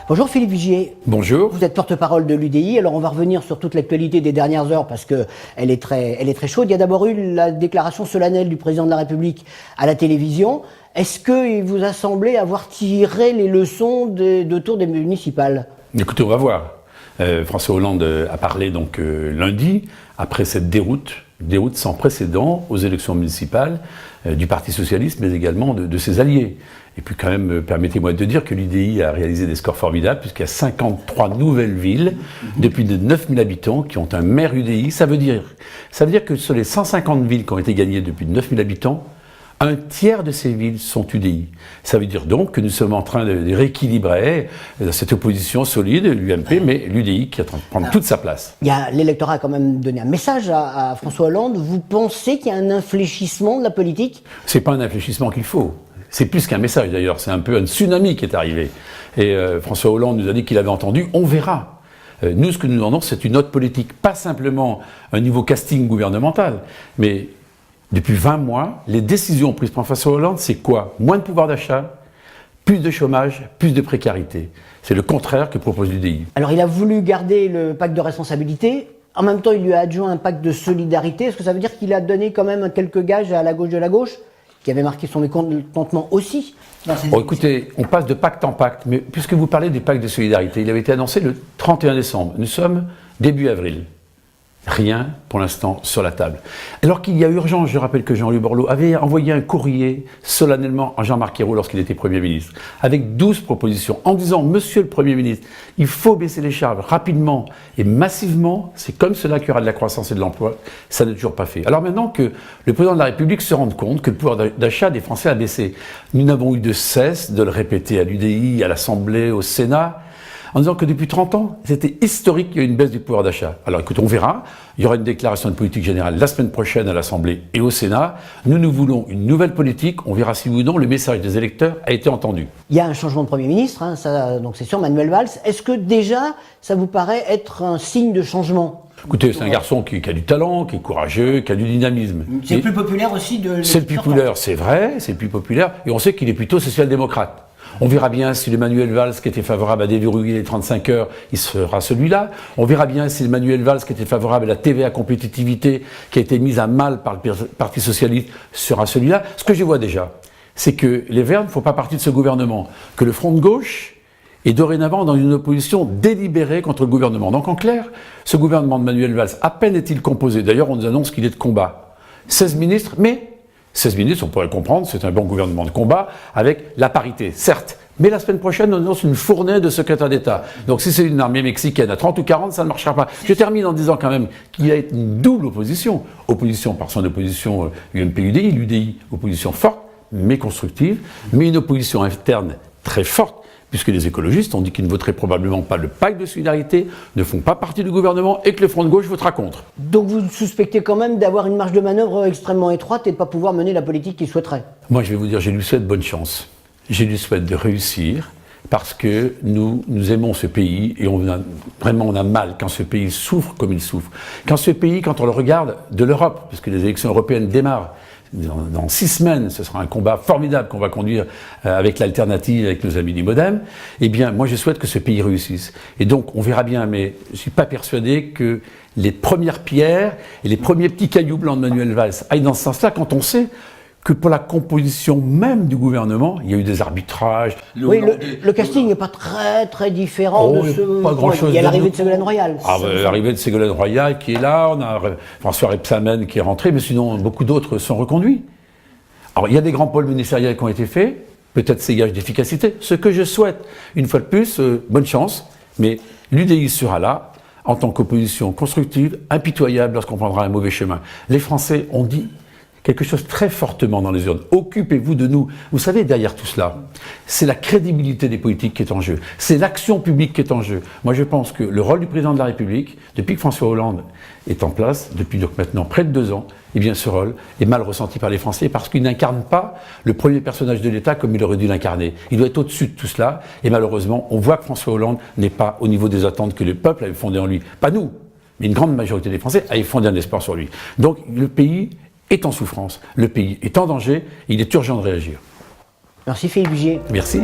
Bonjour Philippe Vigier. Bonjour. Vous êtes porte-parole de l'UDI. Alors on va revenir sur toute l'actualité des dernières heures parce que elle est très chaude. Il y a d'abord eu la déclaration solennelle du président de la République à la télévision. Est-ce qu'il vous a semblé avoir tiré les leçons de tour des municipales? Écoutez, on va voir. François Hollande a parlé donc lundi, après cette déroute sans précédent aux élections municipales du Parti Socialiste, mais également de ses alliés. Et puis quand même, permettez-moi de dire que l'UDI a réalisé des scores formidables, puisqu'il y a 53 nouvelles villes de plus de 9000 habitants qui ont un maire UDI. Ça veut dire que sur les 150 villes qui ont été gagnées depuis 9000 habitants, un tiers de ces villes sont UDI. Ça veut dire donc que nous sommes en train de rééquilibrer cette opposition solide, l'UMP, mais l'UDI qui est en train de prendre toute sa place. L'électorat a quand même donné un message à François Hollande. Vous pensez qu'il y a un infléchissement de la politique? C'est pas un infléchissement qu'il faut. C'est plus qu'un message d'ailleurs, c'est un peu un tsunami qui est arrivé. Et François Hollande nous a dit qu'il avait entendu, on verra. Nous, ce que nous demandons, c'est une autre politique, pas simplement un nouveau casting gouvernemental, mais depuis 20 mois, les décisions prises par François Hollande, c'est quoi? Moins de pouvoir d'achat, plus de chômage, plus de précarité. C'est le contraire que propose l'UDI. Alors il a voulu garder le pacte de responsabilité. En même temps, il lui a adjoint un pacte de solidarité. Est-ce que ça veut dire qu'il a donné quand même quelques gages à la gauche de la gauche, qui avait marqué son mécontentement aussi dans ses écoutez, on passe de pacte en pacte, mais puisque vous parlez du pacte de solidarité, il avait été annoncé le 31 décembre. Nous sommes début avril. Rien, pour l'instant, sur la table. Alors qu'il y a urgence, je rappelle que Jean-Louis Borloo avait envoyé un courrier solennellement à Jean-Marc Ayrault lorsqu'il était Premier ministre, avec 12 propositions, en disant « Monsieur le Premier ministre, il faut baisser les charges rapidement et massivement, c'est comme cela qu'il y aura de la croissance et de l'emploi. » Ça n'est toujours pas fait. Alors maintenant que le Président de la République se rende compte que le pouvoir d'achat des Français a baissé, nous n'avons eu de cesse de le répéter à l'UDI, à l'Assemblée, au Sénat, en disant que depuis 30 ans, c'était historique qu'il y ait une baisse du pouvoir d'achat. Alors écoute, on verra. Il y aura une déclaration de politique générale la semaine prochaine à l'Assemblée et au Sénat. Nous voulons une nouvelle politique. On verra si oui ou non le message des électeurs a été entendu. Il y a un changement de Premier ministre, donc c'est sûr, Manuel Valls. Est-ce que déjà, ça vous paraît être un signe de changement? Écoutez, c'est un garçon qui a du talent, qui est courageux, qui a du dynamisme. C'est le plus populaire aussi de... C'est le plus populaire, c'est vrai, c'est le plus populaire. Et on sait qu'il est plutôt social-démocrate. On verra bien si le Manuel Valls qui était favorable à déverrouiller les 35 heures, il sera celui-là. On verra bien si le Manuel Valls qui était favorable à la TVA compétitivité, qui a été mise à mal par le Parti Socialiste, sera celui-là. Ce que je vois déjà, c'est que les Verts ne font pas partie de ce gouvernement, que le Front de gauche est dorénavant dans une opposition délibérée contre le gouvernement. Donc en clair, ce gouvernement de Manuel Valls, à peine est-il composé, d'ailleurs on nous annonce qu'il est de combat, 16 ministres, mais 16 ministres, on pourrait comprendre, c'est un bon gouvernement de combat, avec la parité, certes. Mais la semaine prochaine, on annonce une fournée de secrétaires d'État. Donc si c'est une armée mexicaine à 30 ou 40, ça ne marchera pas. Je termine en disant quand même qu'il y a une double opposition. Opposition par son opposition UMP-UDI, l'UDI, opposition forte, mais constructive, mais une opposition interne très forte, puisque les écologistes ont dit qu'ils ne voteraient probablement pas le pacte de solidarité, ne font pas partie du gouvernement et que le Front de gauche votera contre. Donc vous suspectez quand même d'avoir une marge de manœuvre extrêmement étroite et de ne pas pouvoir mener la politique qu'il souhaiterait? Moi je vais vous dire, je lui souhaite bonne chance. Je lui souhaite de réussir parce que nous aimons ce pays et on a mal quand ce pays souffre comme il souffre. Quand on le regarde de l'Europe, parce que les élections européennes démarrent, dans 6 semaines, ce sera un combat formidable qu'on va conduire avec l'alternative, avec nos amis du Modem. Eh bien, moi, je souhaite que ce pays réussisse. Et donc, on verra bien, mais je ne suis pas persuadé que les premières pierres et les premiers petits cailloux blancs de Manuel Valls aillent dans ce sens-là, quand on sait que pour la composition même du gouvernement, il y a eu des arbitrages. Oui, le casting n'est pas très différent de ce... Pas grand-chose. Il y a l'arrivée de Ségolène Royal. L'arrivée de Ségolène Royal qui est là, on a François Rebsamen qui est rentré, mais sinon beaucoup d'autres sont reconduits. Alors il y a des grands pôles ministériels qui ont été faits, peut-être ces gages d'efficacité. Ce que je souhaite, une fois de plus, bonne chance, mais l'UDI sera là en tant qu'opposition constructive, impitoyable lorsqu'on prendra un mauvais chemin. Les Français ont dit quelque chose très fortement dans les urnes. Occupez-vous de nous. Vous savez, derrière tout cela, c'est la crédibilité des politiques qui est en jeu. C'est l'action publique qui est en jeu. Moi, je pense que le rôle du président de la République, depuis que François Hollande est en place, depuis donc maintenant près de 2 ans, eh bien, ce rôle est mal ressenti par les Français parce qu'il n'incarne pas le premier personnage de l'État comme il aurait dû l'incarner. Il doit être au-dessus de tout cela. Et malheureusement, on voit que François Hollande n'est pas au niveau des attentes que le peuple avait fondées en lui. Pas nous, mais une grande majorité des Français avaient fondé un espoir sur lui. Donc, le pays est en souffrance, le pays est en danger, il est urgent de réagir. Merci Philippe Vigier. Merci.